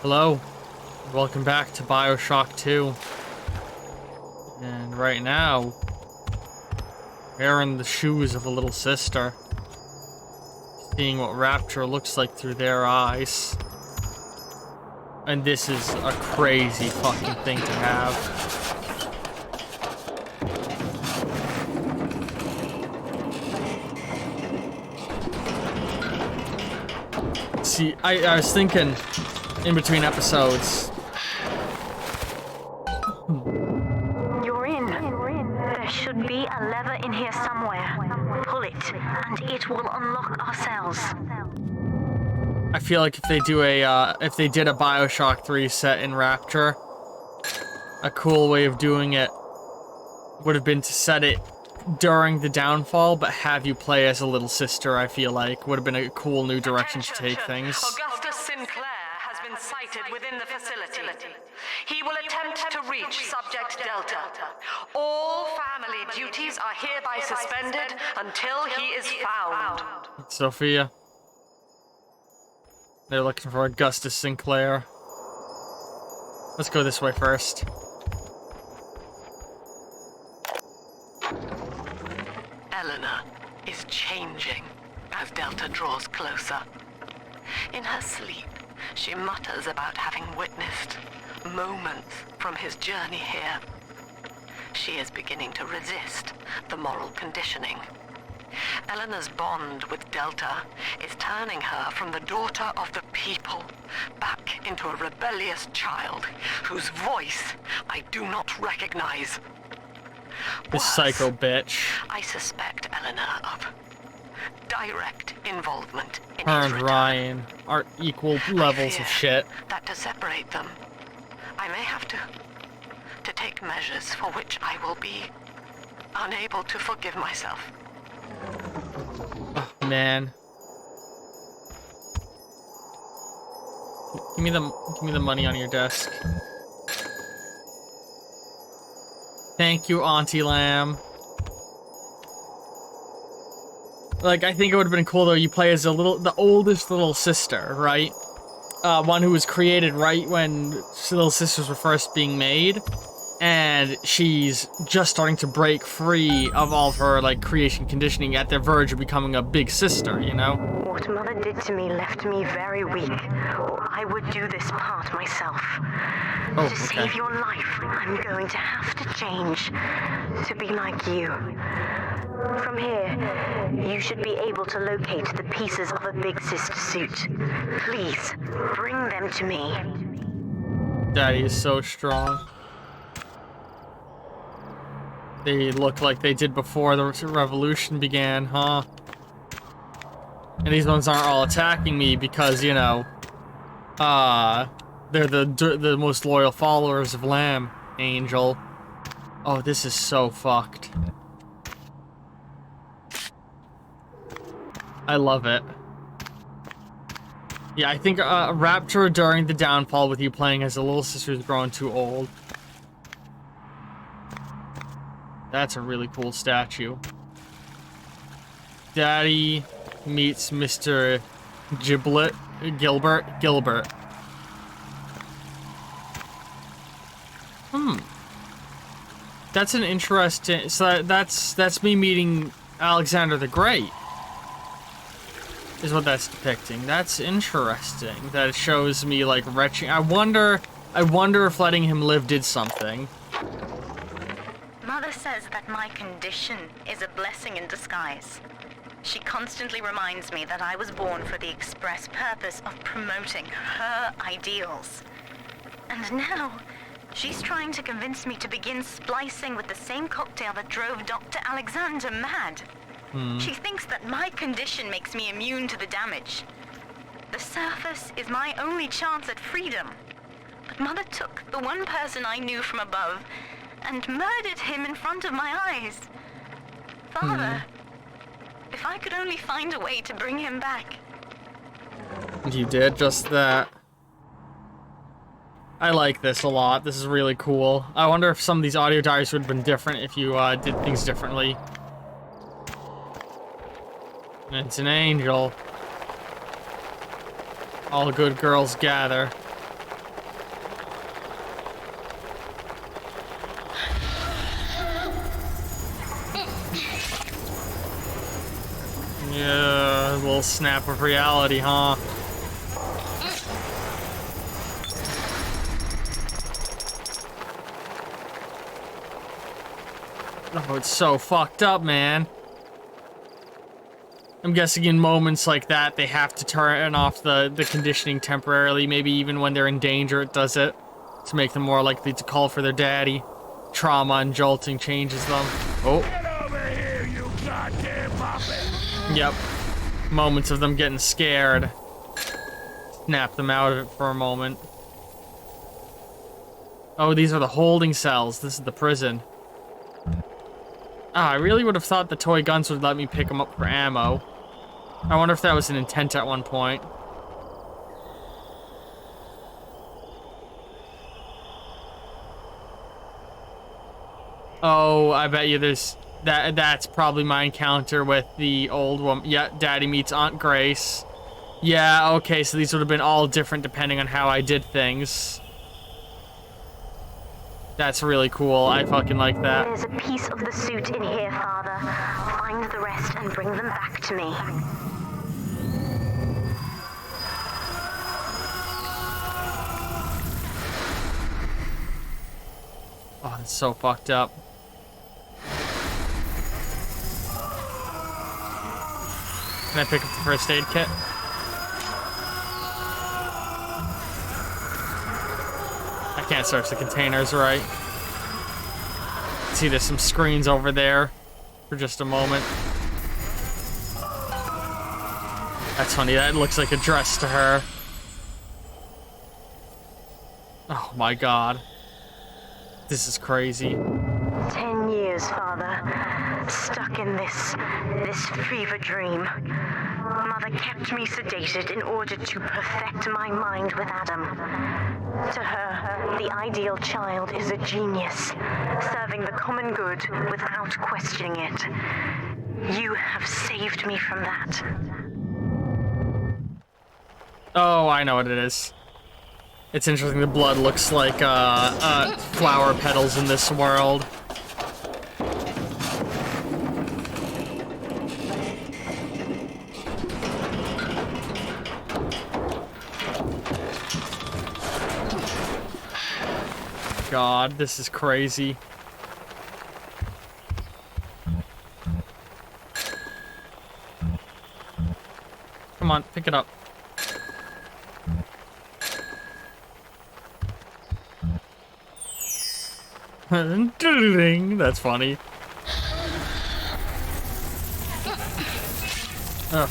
Hello, welcome back to Bioshock 2. And right now, we're in the shoes of a little sister, seeing what Rapture looks like through their eyes. And this is a crazy fucking thing to have. See, I was thinking in between episodes. You're in. There should be a lever in here somewhere. Pull it, and it will unlock our cells. I feel like if they did a Bioshock 3 set in Rapture, a cool way of doing it would have been to set it during the downfall, but have you play as a little sister. I feel like would have been a cool new direction to take things. Augustus Sinclair has been sighted within the facility. He will attempt to reach Subject Delta. All family duties are hereby suspended until he is found. Sophia. They're looking for Augustus Sinclair. Let's go this way first. Eleanor is changing as Delta draws closer. In her sleep, she mutters about having witnessed moments from his journey here. She is beginning to resist the moral conditioning. Eleanor's bond with Delta is turning her from the daughter of the people back into a rebellious child whose voice I do not recognize. This psycho bitch. I suspect Eleanor of direct involvement in Her his and return. Ryan are equal levels of shit. That to separate them, I may have to take measures for which I will be unable to forgive myself. Oh, man. Give me the money on your desk. Thank you, Auntie Lamb. Like, I think it would have been cool though. You play as the oldest little sister, right? One who was created right when little sisters were first being made, and she's just starting to break free of all of her like creation conditioning at the verge of becoming a big sister. You know. What Mother did to me left me very weak. I would do this part myself. Oh, To okay. save your life, I'm going to have to change to be like you. From here, you should be able to locate the pieces of a big sister suit. Please, bring them to me. Daddy is so strong. They look like they did before the revolution began, huh? And these ones aren't all attacking me because, you know, they're the most loyal followers of Lamb, Angel. Oh, this is so fucked. I love it. Yeah, I think Rapture during the downfall with you playing as a little sister's grown too old. That's a really cool statue. Daddy meets Mr. Gilbert. That's an interesting. So that's me meeting Alexander the Great. Is what that's depicting. That's interesting. That it shows me like retching. I wonder if letting him live did something. Mother says that my condition is a blessing in disguise. She constantly reminds me that I was born for the express purpose of promoting her ideals. And now, she's trying to convince me to begin splicing with the same cocktail that drove Dr. Alexander mad. She thinks that my condition makes me immune to the damage. The surface is my only chance at freedom. But Mother took the one person I knew from above and murdered him in front of my eyes. Father, if I could only find a way to bring him back. You did just that. I like this a lot. This is really cool. I wonder if some of these audio diaries would have been different if you did things differently. It's an angel. All good girls gather. Yeah, a little snap of reality, huh? Oh, it's so fucked up, man. I'm guessing in moments like that, they have to turn off the conditioning temporarily. Maybe even when they're in danger, it does it. To make them more likely to call for their daddy. Trauma and jolting changes them. Oh. Get over here, you goddamn puppet! Yep. Moments of them getting scared. Snap them out of it for a moment. Oh, these are the holding cells. This is the prison. Ah, I really would have thought the toy guns would let me pick them up for ammo. I wonder if that was an intent at one point. Oh, I bet you there's... That's probably my encounter with the old woman. Yeah, Daddy meets Aunt Grace. Yeah, okay, so these would have been all different depending on how I did things. That's really cool. I fucking like that. There's a piece of the suit in here, Father. Find the rest and bring them back to me. Oh, that's so fucked up. Can I pick up the first aid kit? I can't search the containers right. See, there's some screens over there for just a moment. That's funny, that looks like a dress to her. Oh my god. This is crazy. 10 years, Father. Stuck in this fever dream. Mother kept me sedated in order to perfect my mind with Adam. To her, the ideal child is a genius, serving the common good without questioning it. You have saved me from that. Oh, I know what it is. It's interesting the blood looks like flower petals in this world. God, this is crazy. Come on, pick it up. That's funny. Ugh.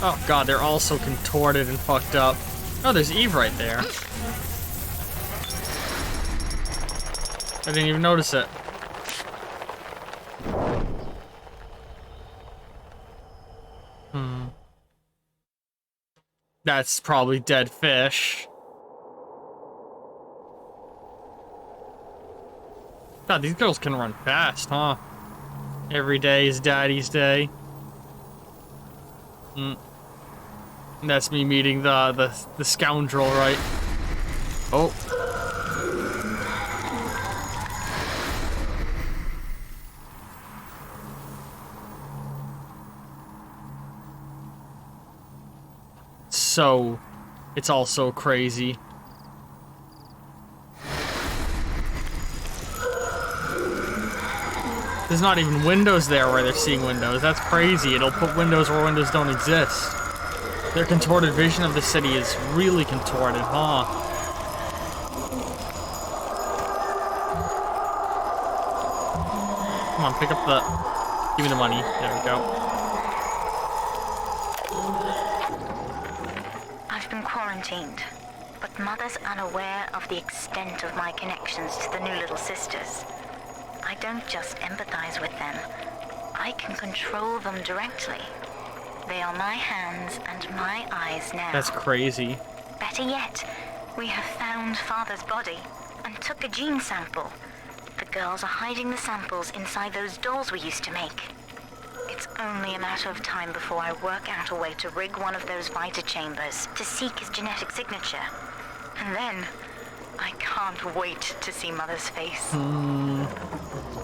Oh god, they're all so contorted and fucked up. Oh, there's Eve right there. I didn't even notice it. That's probably dead fish. God, these girls can run fast, huh? Every day is Daddy's day. That's me meeting the scoundrel, right? Oh. So, it's all so crazy. There's not even windows there where they're seeing windows. That's crazy. It'll put windows where windows don't exist. Their contorted vision of the city is really contorted, huh? Come on, pick up the... Give me the money. There we go. I've been quarantined, but Mother's unaware of the extent of my connections to the new little sisters. I don't just empathize with them. I can control them directly. They are my hands and my eyes now. That's crazy. Better yet, we have found Father's body and took a gene sample. The girls are hiding the samples inside those dolls we used to make. It's only a matter of time before I work out a way to rig one of those Vita chambers to seek his genetic signature. And then, I can't wait to see Mother's face.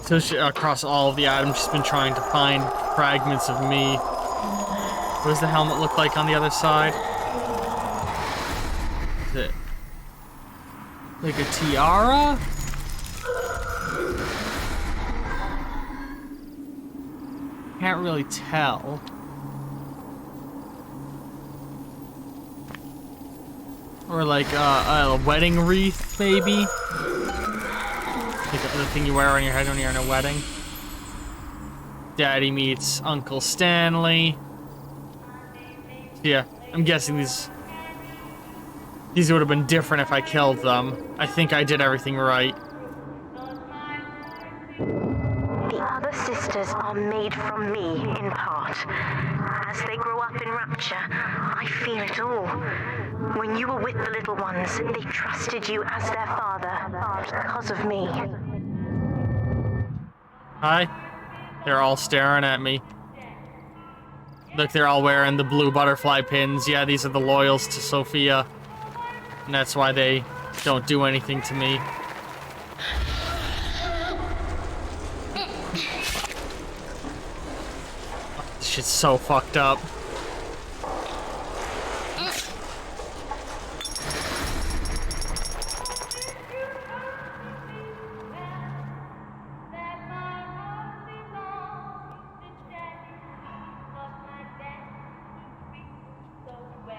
So she, across all of the items she's been trying to find fragments of me. What does the helmet look like on the other side? Is it like a tiara? Can't really tell. Or like a wedding wreath, maybe? Like the thing you wear on your head when you're in a wedding. Daddy meets Uncle Stanley. Yeah, I'm guessing these would have been different if I killed them. I think I did everything right. The other sisters are made from me, in part. As they grow up in Rapture, I feel it all. When you were with the little ones, they trusted you as their father, because of me. Hi. They're all staring at me. Look, they're all wearing the blue butterfly pins. Yeah, these are the loyals to Sophia. And that's why they don't do anything to me. This shit's so fucked up.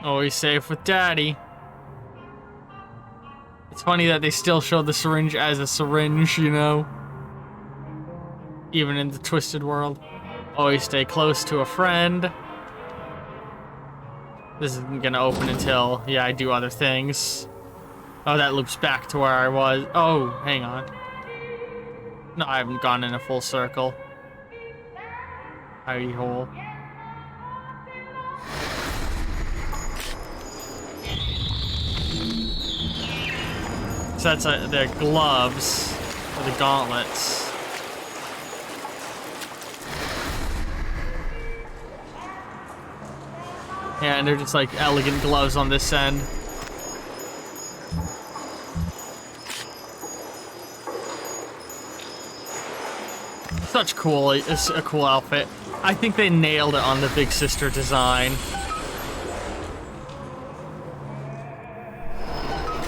Always safe with Daddy. It's funny that they still show the syringe as a syringe, you know? Even in the twisted world. Always stay close to a friend. This isn't gonna open until, yeah, I do other things. Oh, that loops back to where I was. Oh, hang on. No, I haven't gone in a full circle. Hidey hole. So that's their gloves, or the gauntlets. Yeah, and they're just like elegant gloves on this end. Such cool, it's a cool outfit. I think they nailed it on the Big Sister design.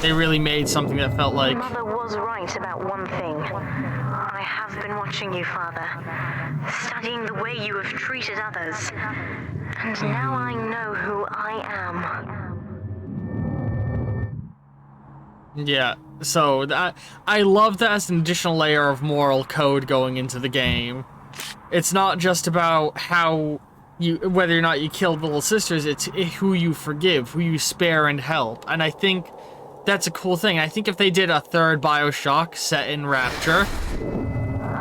They really made something that felt like... Mother was right about one thing. I have been watching you, Father. Studying the way you have treated others. And now I know who I am. Yeah, so I love that as an additional layer of moral code going into the game. It's not just about how you, whether or not you killed the little sisters, it's who you forgive, who you spare and help. And I think that's a cool thing. I think if they did a third Bioshock set in Rapture...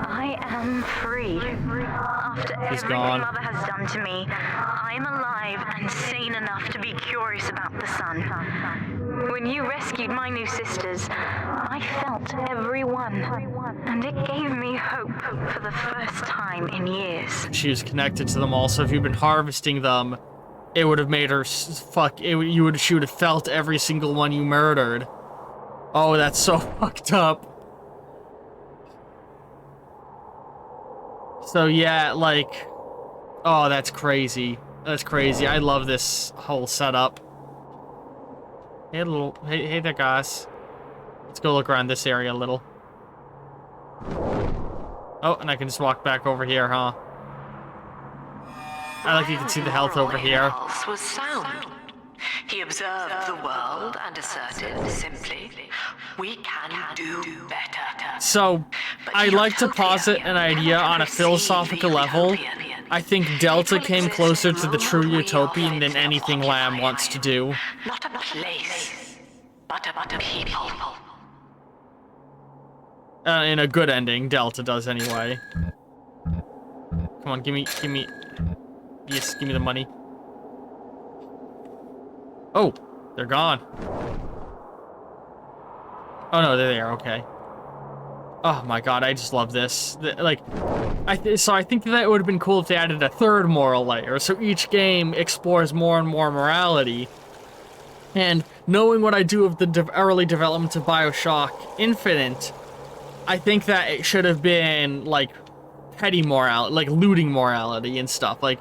I am free. After everything Mother has done to me, I'm alive and sane enough to be curious about the sun. When you rescued my new sisters, I felt every one, and it gave me hope for the first time in years. She was connected to them all, so if you'd been harvesting them, it would have made her she would have felt every single one you murdered. Oh, that's so fucked up. So yeah, like, oh, that's crazy. That's crazy. I love this whole setup. Hey there, guys. Let's go look around this area a little. Oh, and I can just walk back over here, huh? I like you can see the health over here. Was sound. He observed the world and asserted simply, we can do better. So, I'd like to posit an idea on a philosophical level. I think Delta came closer to the true utopian than anything Lamb wants to do. Not a place, but a people. In a good ending, Delta does anyway. Come on, give me, yes, give me the money. Oh, they're gone. Oh no, they're there, okay. Oh my god, I just love this. So I think that would have been cool if they added a third moral layer, so each game explores more and more morality. And knowing what I do of the early development of Bioshock Infinite, I think that it should have been, like, petty morality, like looting morality and stuff. Like,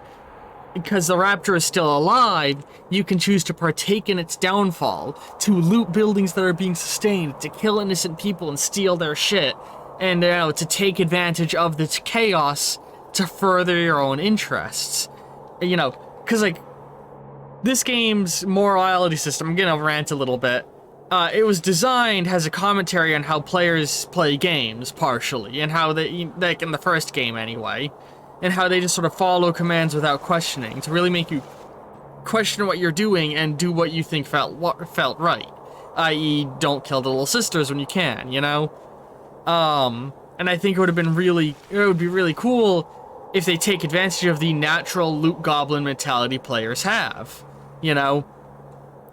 because the raptor is still alive, you can choose to partake in its downfall, to loot buildings that are being sustained, to kill innocent people and steal their shit, and to take advantage of this chaos to further your own interests. Because like this game's morality system, I'm gonna rant a little bit. It was designed as a commentary on how players play games, partially, and how they, like in the first game anyway, and how they just sort of follow commands without questioning, to really make you question what you're doing and do what you think felt right. I.e., don't kill the little sisters when you can, And I think it would be really cool if they take advantage of the natural loot goblin mentality players have.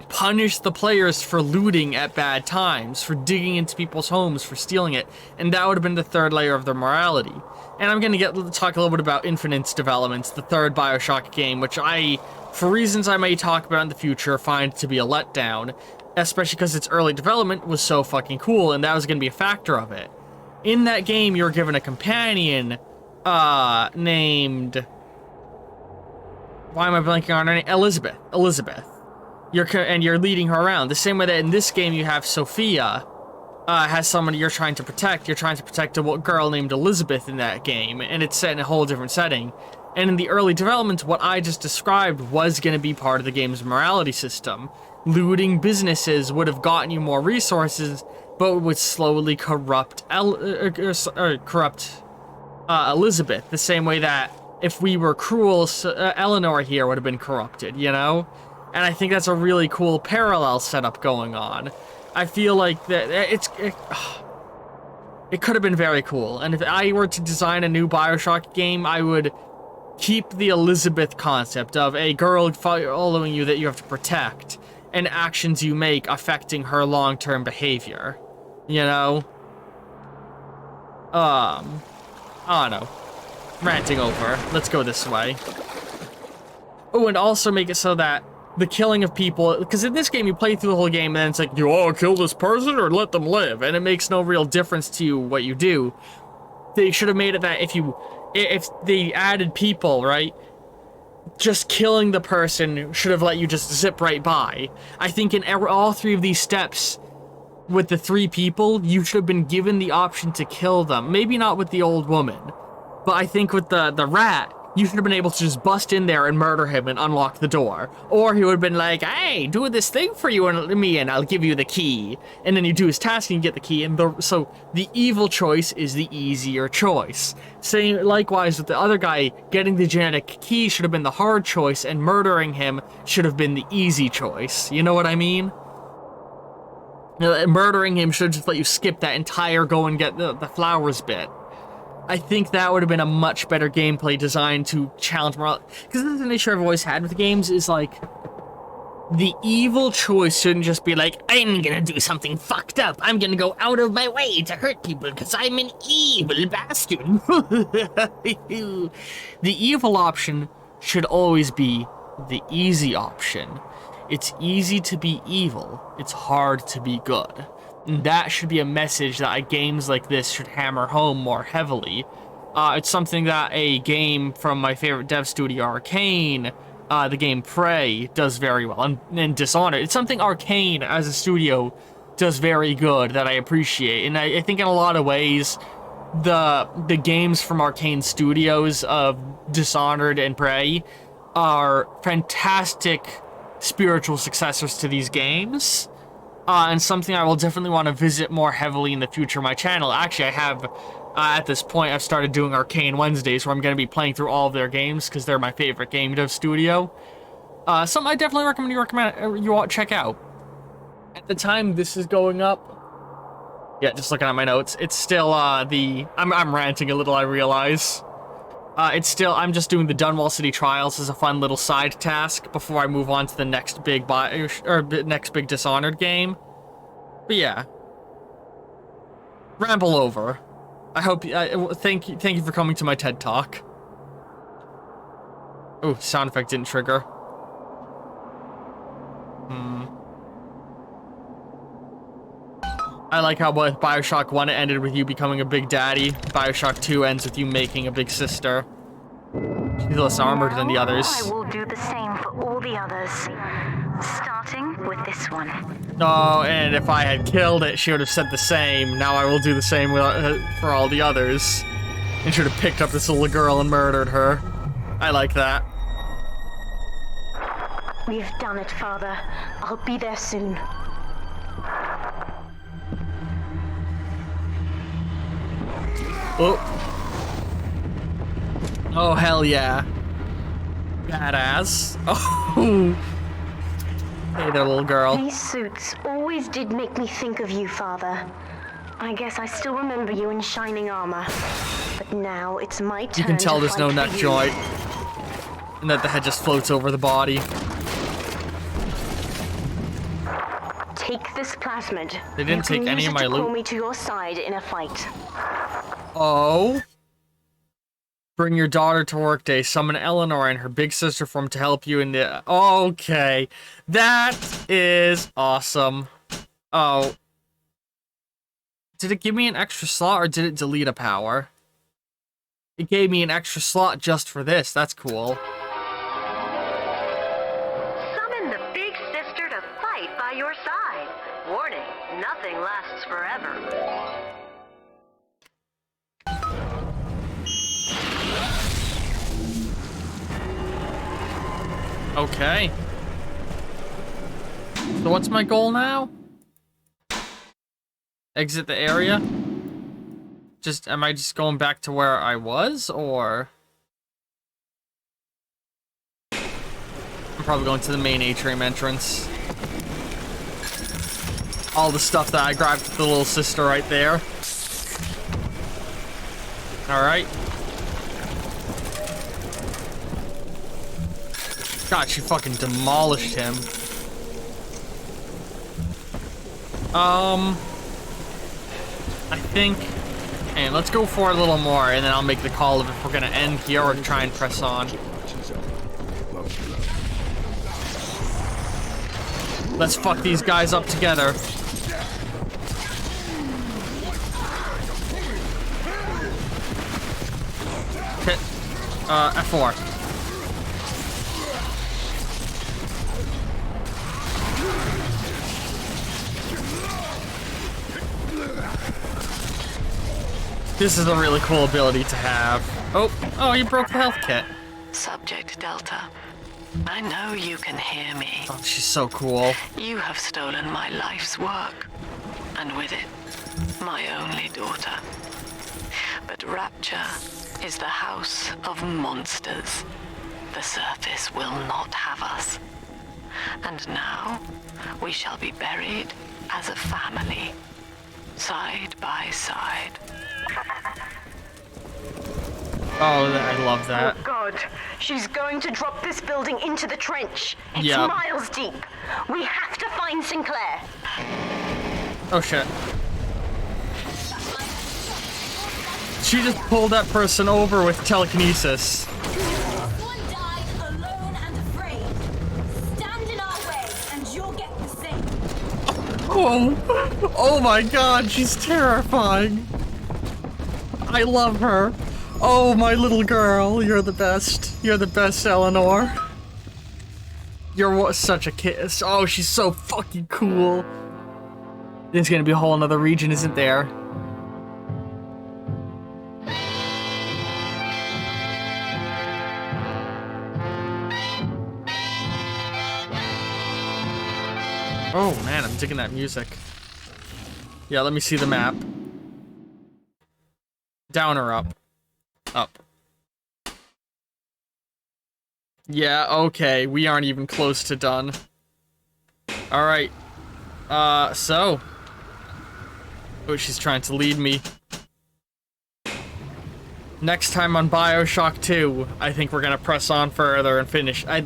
Punish the players for looting at bad times, for digging into people's homes, for stealing it, and that would have been the third layer of their morality. And I'm gonna talk a little bit about Infinite's developments, the third Bioshock game, which I, for reasons I may talk about in the future, find to be a letdown, especially because its early development was so fucking cool, and that was gonna be a factor of it. In that game, you're given a companion, named... Why am I blanking on her name? Elizabeth. You're leading her around. The same way that in this game you have Sophia, has someone you're trying to protect. You're trying to protect a girl named Elizabeth in that game, and it's set in a whole different setting. And in the early development, what I just described was going to be part of the game's morality system. Looting businesses would have gotten you more resources, but would slowly corrupt Elizabeth, the same way that if we were cruel, Eleanor here would have been corrupted, And I think that's a really cool parallel setup going on. I feel like that it could have been very cool. And if I were to design a new Bioshock game, I would keep the Elizabeth concept of a girl following you that you have to protect, and actions you make affecting her long-term behavior. I don't know. Ranting over. Let's go this way. Oh, and also make it so that the killing of people, because in this game you play through the whole game and then it's like, you want to kill this person or let them live, and it makes no real difference to you what you do. They should have made it that if they added people, right, just killing the person should have let you just zip right by. I think in all three of these steps with the three people, you should have been given the option to kill them. Maybe not with the old woman, but I think with the rat, you should have been able to just bust in there and murder him and unlock the door. Or he would have been like, hey, do this thing for you and me, and I'll give you the key. And then you do his task and you get the key. And so the evil choice is the easier choice. Same, likewise with the other guy, getting the genetic key should have been the hard choice, and murdering him should have been the easy choice. You know what I mean? Murdering him should just let you skip that entire go and get the flowers bit. I think that would have been a much better gameplay design to challenge morality. Because this is an issue I've always had with games, is like, the evil choice shouldn't just be like, I'm gonna do something fucked up. I'm gonna go out of my way to hurt people because I'm an evil bastard. The evil option should always be the easy option. It's easy to be evil. It's hard to be good. And that should be a message that games like this should hammer home more heavily. It's something that a game from my favorite dev studio, Arcane, the game Prey, does very well, and Dishonored. It's something Arcane, as a studio, does very good that I appreciate. And I think in a lot of ways, the games from Arcane Studios of Dishonored and Prey are fantastic spiritual successors to these games. And something I will definitely want to visit more heavily in the future of my channel. Actually, I have, at this point, I've started doing Arcane Wednesdays, where I'm going to be playing through all of their games, because they're my favorite game dev studio. Something I definitely recommend you all check out. At the time this is going up, yeah, just looking at my notes, it's still, I'm ranting a little, I realize. I'm just doing the Dunwall City Trials as a fun little side task before I move on to the next big next big Dishonored game. But yeah, ramble over. I hope thank you for coming to my TED Talk. Oh, sound effect didn't trigger. I like how both Bioshock 1 ended with you becoming a big daddy. Bioshock 2 ends with you making a big sister. She's less armored than the others. I will do the same for all the others. Starting with this one. Oh, and if I had killed it, she would have said the same. Now I will do the same with, for all the others. And should have picked up this little girl and murdered her. I like that. We've done it, Father. I'll be there soon. Oh. Oh, hell yeah. Badass. Oh. Hey there, little girl. These suits always did make me think of you, Father. I guess I still remember you in shining armor. But now it's my turn. You can tell to there's no fight neck for you. joint. And that the head just floats over the body. Take this plasmid. They didn't take any of my Pull loot. me to your side in a fight. Oh. Bring your daughter to work day. Summon Eleanor and her big sister form to help you in the... Okay. That is awesome. Oh. Did it give me an extra slot or did it delete a power? It gave me an extra slot just for this. That's cool. Summon the big sister to fight by your side. Warning, nothing lasts forever. Okay. So what's my goal now? Exit the area? Am I just going back to where I was, or? I'm probably going to the main atrium entrance. All the stuff that I grabbed with the little sister right there. Alright. God, she fucking demolished him. I think... And let's go for a little more, and then I'll make the call of if we're gonna end here or try and press on. Let's fuck these guys up together. Hit. F4. This is a really cool ability to have. Oh, you broke the health kit. Subject Delta, I know you can hear me. Oh, she's so cool. You have stolen my life's work, and with it, my only daughter. But Rapture is the house of monsters. The surface will not have us. And now, we shall be buried as a family, side by side. Oh, I love that. Oh God, she's going to drop this building into the trench. It's Yep. miles deep. We have to find Sinclair. Oh shit. She just pulled that person over with telekinesis. One died alone and afraid. Stand in our way, and you'll get the same. Oh my god, she's terrifying. I love her. Oh, my little girl, you're the best. You're the best, Eleanor. You're such a kiss. Oh, she's so fucking cool. There's gonna be a whole another region, isn't there? Oh man, I'm digging that music. Yeah, let me see the map. Down or up? Up. Yeah, okay, we aren't even close to done. Alright. So. Oh, she's trying to lead me. Next time on Bioshock 2, I think we're gonna press on further and finish. I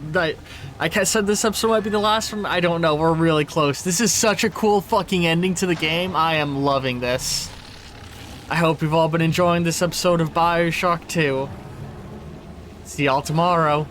said this episode might be the last one. I don't know, we're really close. This is such a cool fucking ending to the game. I am loving this. I hope you've all been enjoying this episode of Bioshock 2. See y'all tomorrow.